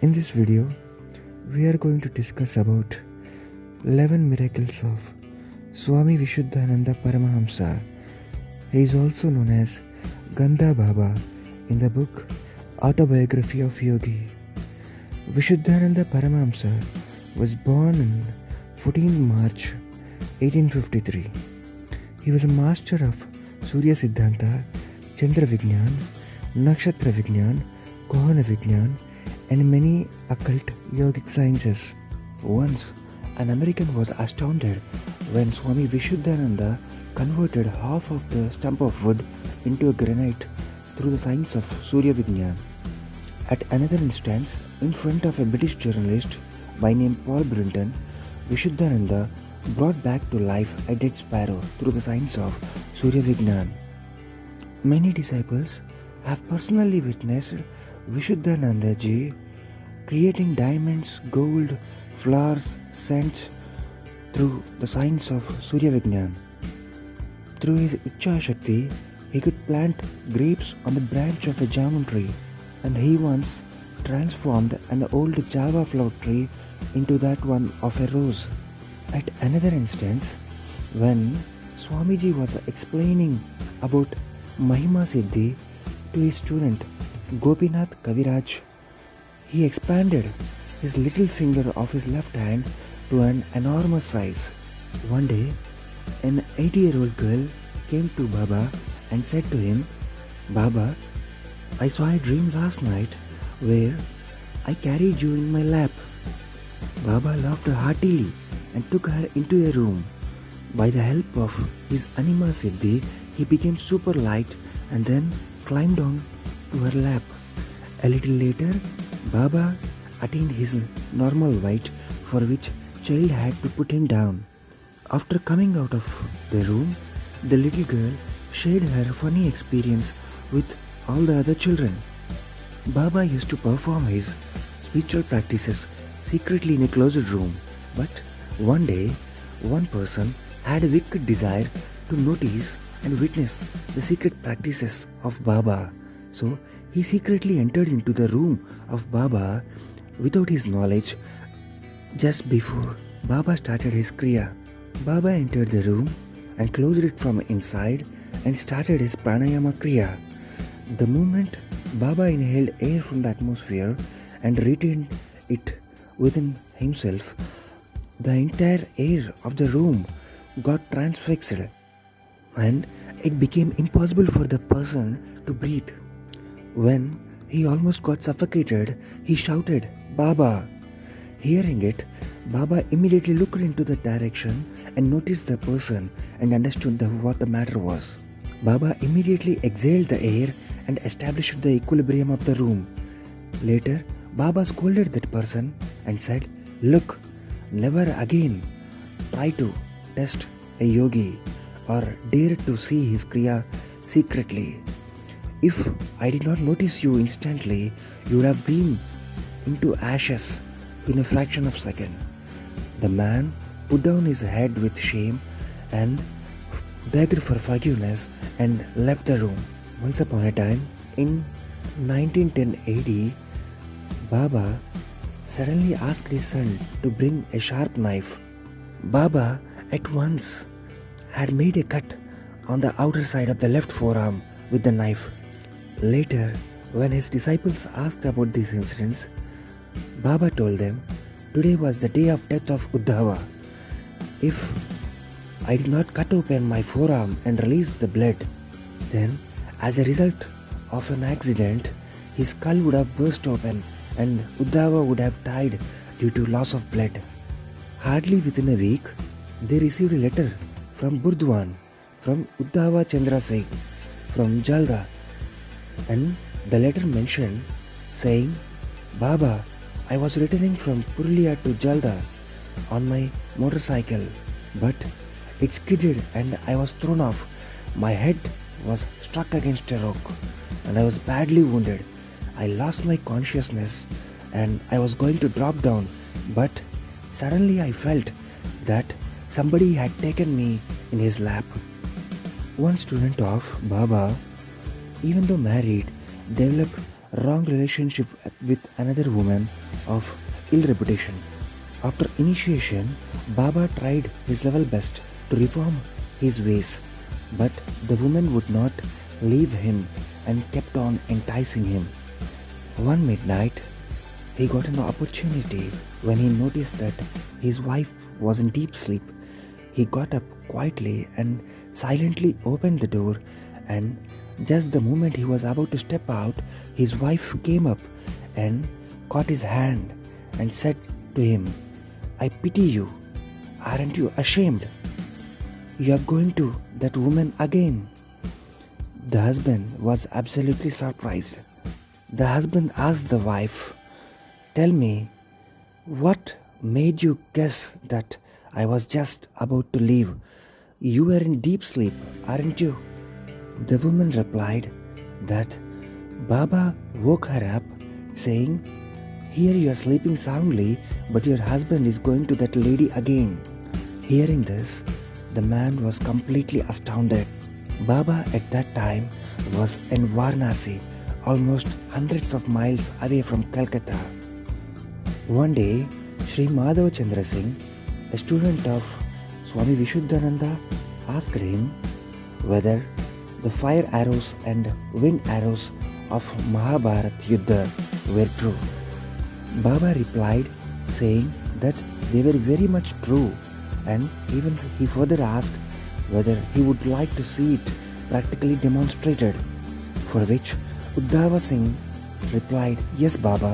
In this video, we are going to discuss about 11 miracles of Swami Vishuddhananda Paramahamsa. He is also known as Ganda Baba in the book Autobiography of Yogi. Vishuddhananda Paramahamsa was born on 14 March 1853. He was a master of Surya Siddhanta, Chandra Vignan, Nakshatra Vignan, Kohana Vignan, and many occult yogic sciences. Once, an American was astounded when Swami Vishuddhananda converted half of the stump of wood into a granite through the science of Surya Vignan. At another instance, in front of a British journalist by name Paul Brinton, Vishuddhananda brought back to life a dead sparrow through the science of Surya Vignan. Many disciples have personally witnessed Vishuddhananda Ji creating diamonds, gold, flowers, scents through the science of Surya Vignan. Through his Ichcha Shakti, he could plant grapes on the branch of a jamun tree, and he once transformed an old Java flower tree into that one of a rose. At another instance, when Swamiji was explaining about Mahima Siddhi to his student Gopinath Kaviraj, he expanded his little finger of his left hand to an enormous size. One day, an 80-year-old girl came to Baba and said to him, "Baba, I saw a dream last night where I carried you in my lap." Baba laughed heartily and took her into a room. By the help of his Anima Siddhi, he became super light and then climbed on to her lap. A little later, Baba attained his normal weight, for which child had to put him down. After coming out of the room, the little girl shared her funny experience with all the other children. Baba used to perform his spiritual practices secretly in a closed room, but one day, one person had a wicked desire to notice and witness the secret practices of Baba. So he secretly entered into the room of Baba without his knowledge just before Baba started his Kriya. Baba entered the room and closed it from inside and started his Pranayama Kriya. The moment Baba inhaled air from the atmosphere and retained it within himself, the entire air of the room got transfixed and it became impossible for the person to breathe. When he almost got suffocated, he shouted, "Baba!" Hearing it, Baba immediately looked into the direction and noticed the person and understood what the matter was. Baba immediately exhaled the air and established the equilibrium of the room. Later, Baba scolded that person and said, "Look, never again try to test a yogi or dare to see his Kriya secretly. If I did not notice you instantly, you would have been into ashes in a fraction of a second." The man put down his head with shame and begged for forgiveness and left the room. Once upon a time, in 1910 AD, Baba suddenly asked his son to bring a sharp knife. Baba at once had made a cut on the outer side of the left forearm with the knife. Later, when his disciples asked about these incidents, Baba told them, "Today was the day of death of Uddhava. If I did not cut open my forearm and release the blood, then as a result of an accident, his skull would have burst open and Uddhava would have died due to loss of blood." Hardly within a week, they received a letter from Burdwan, from Uddhava Chandra Singh, from Jalda, and the letter mentioned saying, "Baba, I was returning from Purulia to Jalda on my motorcycle, but it skidded and I was thrown off. My head was struck against a rock and I was badly wounded. I lost my consciousness and I was going to drop down, but suddenly I felt that somebody had taken me in his lap." One student of Baba, even though married, developed wrong relationship with another woman of ill reputation. After initiation, Baba tried his level best to reform his ways, but the woman would not leave him and kept on enticing him. One midnight, he got an opportunity when he noticed that his wife was in deep sleep. He got up quietly and silently opened the door, and just the moment he was about to step out, his wife came up and caught his hand and said to him, "I pity you. Aren't you ashamed? You are going to that woman again." The husband was absolutely surprised. The husband asked the wife, "Tell me, what made you guess that I was just about to leave? You were in deep sleep, aren't you?" The woman replied that Baba woke her up saying, "Here you are sleeping soundly, but your husband is going to that lady again." Hearing this, the man was completely astounded. Baba at that time was in Varanasi, almost hundreds of miles away from Calcutta. One day, Sri Madhava Chandra Singh, a student of Swami Vishuddhananda, asked him whether the fire arrows and wind arrows of Mahabharat Yuddha were true. Baba replied saying that they were very much true, and even he further asked whether he would like to see it practically demonstrated, for which Uddhava Singh replied, "Yes, Baba,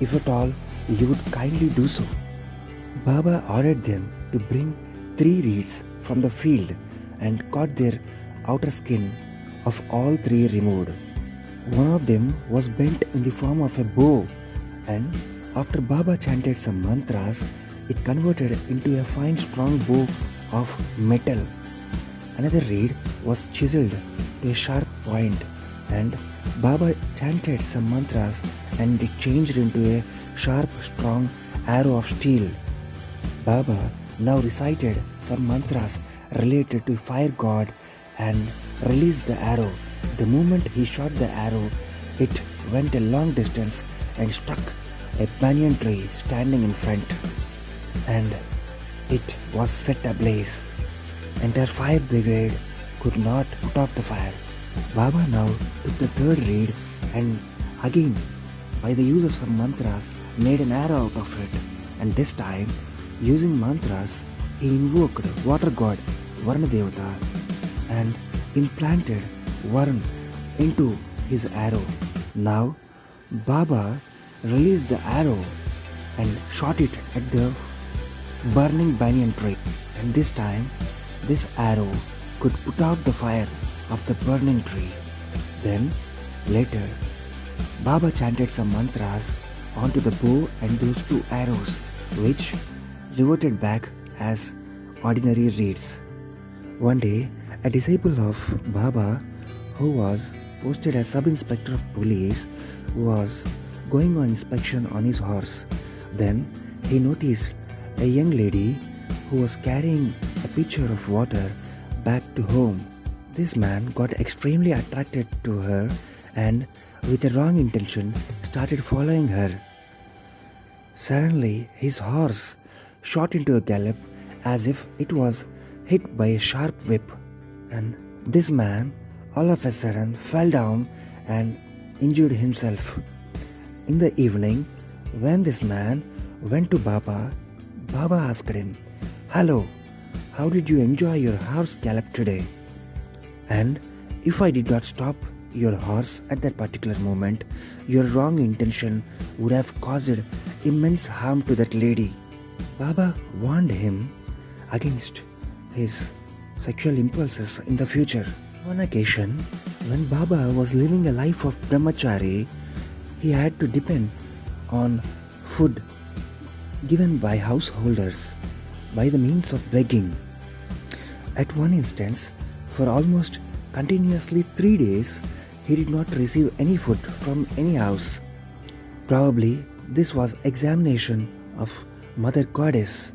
if at all you would kindly do so." Baba ordered them to bring 3 reeds from the field and got their outer skin of all 3 removed. One of them was bent in the form of a bow, and after Baba chanted some mantras, it converted into a fine strong bow of metal. Another reed was chiseled to a sharp point, and Baba chanted some mantras and it changed into a sharp strong arrow of steel. Baba now recited some mantras related to fire god and released the arrow. The moment he shot the arrow, it went a long distance and struck a banyan tree standing in front, and it was set ablaze. Entire fire brigade could not put off the fire. Baba now took the 3rd reed and again, by the use of some mantras, made an arrow out of it, and this time, using mantras, he invoked water god Varna Devata and implanted Varun into his arrow. Now, Baba released the arrow and shot it at the burning banyan tree, and this time, this arrow could put out the fire of the burning tree. Then, later, Baba chanted some mantras onto the bow and those 2 arrows, which reverted back as ordinary reeds. One day, a disciple of Baba, who was posted as sub-inspector of police, was going on inspection on his horse. Then he noticed a young lady who was carrying a pitcher of water back to home. This man got extremely attracted to her and, with a wrong intention, started following her. Suddenly, his horse shot into a gallop as if it was hit by a sharp whip, and this man all of a sudden fell down and injured himself. In the evening, when this man went to Baba, Baba asked him, "Hello, how did you enjoy your horse gallop today? And if I did not stop your horse at that particular moment, your wrong intention would have caused immense harm to that lady." Baba warned him against his sexual impulses in the future. On occasion, when Baba was living a life of brahmachari, he had to depend on food given by householders by the means of begging. At one instance, for almost continuously 3 days, he did not receive any food from any house. Probably this was examination of Mother Goddess.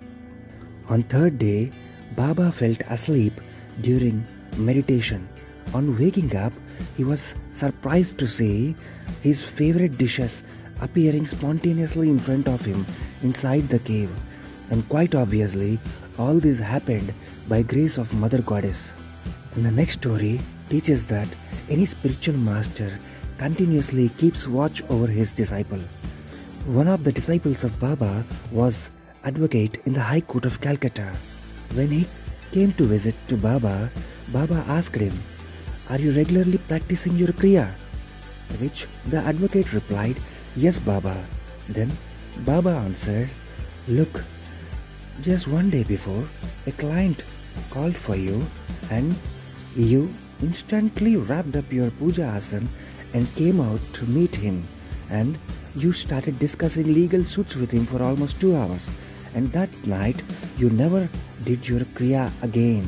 On 3rd day, Baba felt asleep during meditation. On waking up, he was surprised to see his favorite dishes appearing spontaneously in front of him inside the cave. And quite obviously, all this happened by grace of Mother Goddess. And the next story teaches that any spiritual master continuously keeps watch over his disciple. One of the disciples of Baba was advocate in the High Court of Calcutta. When he came to visit to Baba, Baba asked him, "Are you regularly practicing your Kriya?" To which the advocate replied, "Yes, Baba." Then Baba answered, "Look, just one day before, a client called for you and you instantly wrapped up your puja asan and came out to meet him, and you started discussing legal suits with him for almost 2 hours, and that night you never did your kriya again.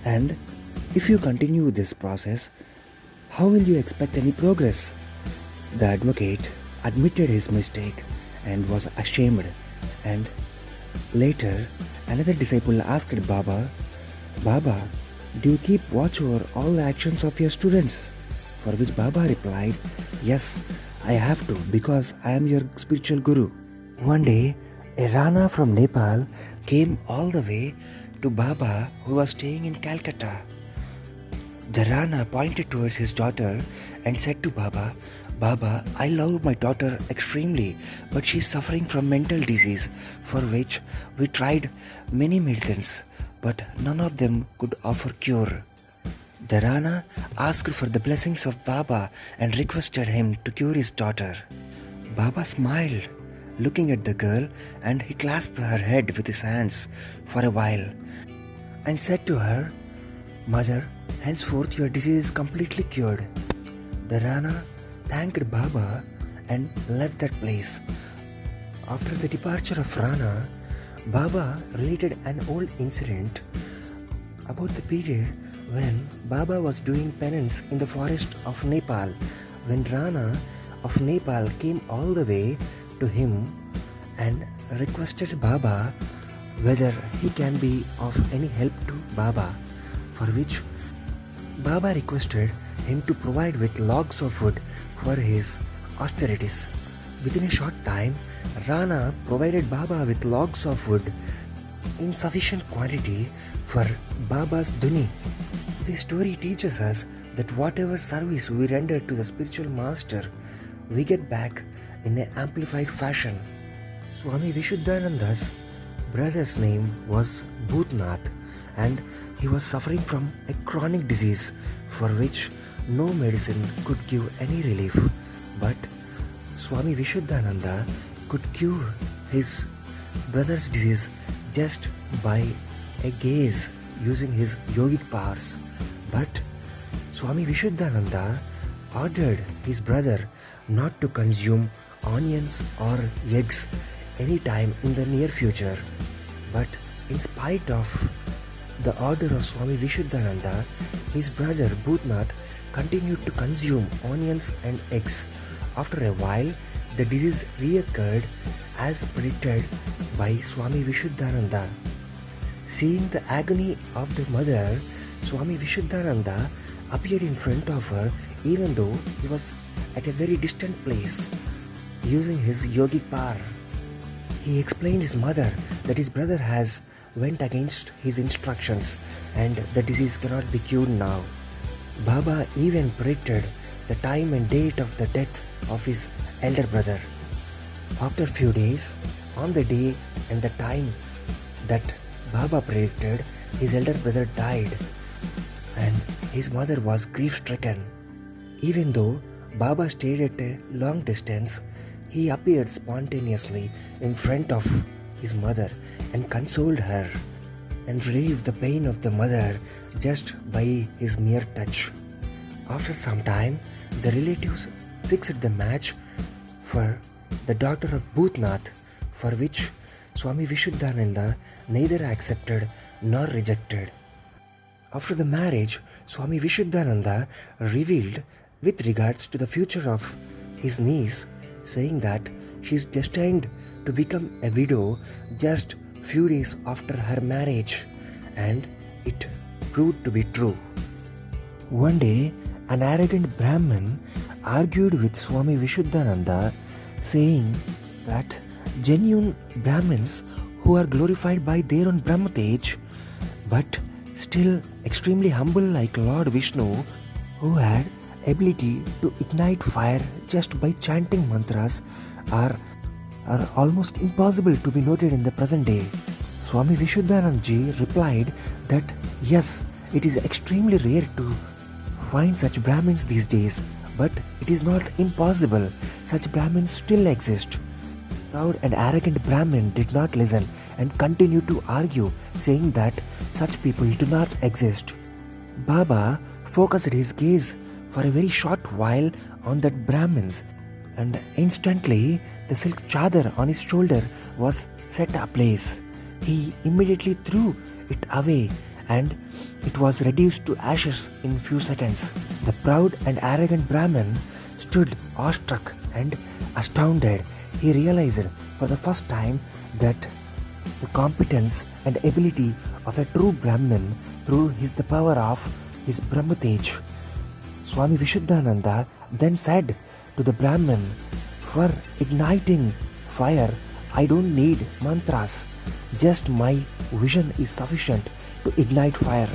And if you continue this process, how will you expect any progress?" The advocate admitted his mistake and was ashamed, and later another disciple asked Baba, "Baba, do you keep watch over all the actions of your students?" For which Baba replied, "Yes, I have to, because I am your spiritual guru." One day, a Rana from Nepal came all the way to Baba, who was staying in Calcutta. The Rana pointed towards his daughter and said to Baba, "Baba, I love my daughter extremely, but she is suffering from mental disease, for which we tried many medicines, but none of them could offer cure." The Rana asked for the blessings of Baba and requested him to cure his daughter. Baba smiled, looking at the girl, and he clasped her head with his hands for a while and said to her, "Mother, henceforth your disease is completely cured." The Rana thanked Baba and left that place. After the departure of Rana, Baba related an old incident about the period when Baba was doing penance in the forest of Nepal, when Rana of Nepal came all the way to him and requested Baba whether he can be of any help to Baba, for which Baba requested him to provide with logs of wood for his austerities. Within a short time, Rana provided Baba with logs of wood in sufficient quantity for Baba's dhuni. This story teaches us that whatever service we render to the spiritual master, we get back in an amplified fashion. Swami Vishuddhananda's brother's name was Bhutnath, and he was suffering from a chronic disease for which no medicine could give any relief. But Swami Vishuddhananda could cure his brother's disease just by a gaze using his yogic powers. But Swami Vishuddhananda ordered his brother not to consume onions or eggs any time in the near future. But in spite of the order of Swami Vishuddhananda, his brother Bhutnath continued to consume onions and eggs. After a while, the disease reoccurred as predicted by Swami Vishuddhananda. Seeing the agony of the mother, Swami Vishuddhananda appeared in front of her even though he was at a very distant place, using his yogic power. He explained his mother that his brother has went against his instructions and the disease cannot be cured now. Baba even predicted the time and date of the death of his elder brother. After a few days, on the day and the time that Baba predicted, his elder brother died and his mother was grief-stricken. Even though Baba stayed at a long distance, he appeared spontaneously in front of his mother and consoled her and relieved the pain of the mother just by his mere touch. After some time, the relatives fixed the match for the daughter of Bhutnath, for which Swami Vishuddhananda neither accepted nor rejected. After the marriage, Swami Vishuddhananda revealed with regards to the future of his niece, saying that she is destined to become a widow just few days after her marriage, and it proved to be true. One day, an arrogant Brahmin argued with Swami Vishuddhananda, saying that genuine Brahmins who are glorified by their own Brahmatej, but still extremely humble like Lord Vishnu, who had ability to ignite fire just by chanting mantras, are almost impossible to be noted in the present day. Swami Vishuddhanand replied that yes, it is extremely rare to find such Brahmins these days, but it is not impossible. Such Brahmins still exist. Proud and arrogant Brahmin did not listen and continued to argue, saying that such people do not exist. Baba focused his gaze for a very short while on that Brahmins, and instantly the silk chadar on his shoulder was set ablaze. He immediately threw it away and it was reduced to ashes in few seconds. The proud and arrogant Brahmin stood awestruck and astounded. He realized for the first time that the competence and ability of a true Brahmin through the power of his Brahmatej. Swami Vishuddhananda then said to the Brahmin, "For igniting fire, I don't need mantras. Just my vision is sufficient to ignite fire."